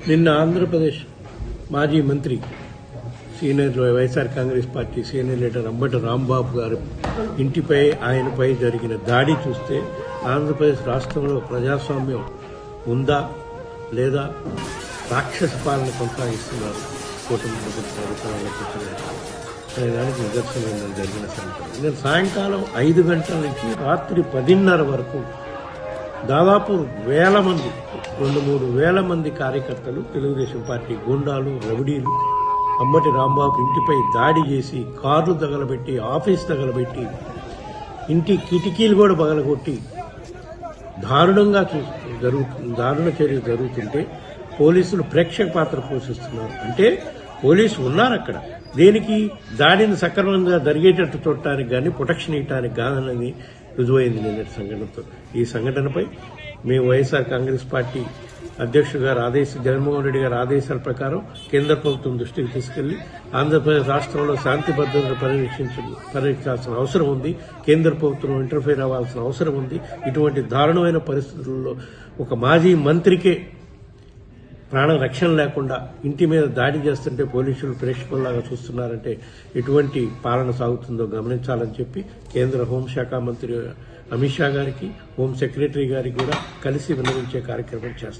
నిన్న ఆంధ్రప్రదేశ్ మాజీ మంత్రి senior YSR Congress party senior leader Ambati Rambabu గారు ఇంటిపై ఆయనపై జరిగిన దాడి చూస్తే ఆంధ్రప్రదేశ్ రాష్ట్రంలో ప్రజాస్వామ్యం ఉందా లేదా రాక్షస పాలన కొనసాగిస్తున్నారు కూటమి ప్రభుత్వాలు అనే దానికి నిదర్శనం జరిగిన సంఘటన. నేను సాయంకాలం 5 గంటల నుంచి రాత్రి 10:30 వరకు దాదాపు 1,000 మంది 2-3 వేల మంది కార్యకర్తలు తెలుగుదేశం పార్టీ గూండాలు రౌడీలు అంబటి రాంబాబు ఇంటిపై దాడి చేసి కార్లు తగలబెట్టి ఆఫీస్ తగలబెట్టి ఇంటి కిటికీలు కూడా పగలగొట్టి దారుణ చర్య జరుగుతుంటే పోలీసులు ప్రేక్షక పాత్ర పోషిస్తున్నారు. అంటే పోలీసులు ఉన్నారు అక్కడ, దేనికి దాడిని సక్రమంగా జరిగేటట్టు చూడటానికి కానీ ప్రొటెక్షన్ ఇవ్వడానికి కాదన్నది రుజువైంది నిన్నటి సంఘటనతో. ఈ సంఘటనపై మేము వైఎస్ఆర్ కాంగ్రెస్ పార్టీ అధ్యక్షుడు గారు జగన్మోహన్ రెడ్డి గారి ఆదేశాల ప్రకారం కేంద్ర ప్రభుత్వం దృష్టికి తీసుకెళ్లి ఆంధ్రప్రదేశ్ రాష్ట్రంలో శాంతి భద్రతను పరిరక్షించాల్సిన అవసరం ఉంది. కేంద్ర ప్రభుత్వం ఇంటర్ఫీర్ అవ్వాల్సిన అవసరం ఉంది. ఇటువంటి దారుణమైన పరిస్థితుల్లో ఒక మాజీ మంత్రికే ప్రాణ రక్షణ లేకుండా ఇంటి మీద దాడి చేస్తుంటే పోలీసులు ప్రేక్షకుల్లాగా చూస్తున్నారంటే ఎటువంటి పాలన సాగుతుందో గమనించాలని చెప్పి కేంద్ర హోంశాఖ మంత్రి అమిత్ షా గారికి, హోం సెక్రటరీ గారికి కూడా కలిసి విన్నవించే కార్యక్రమం చేస్తారు.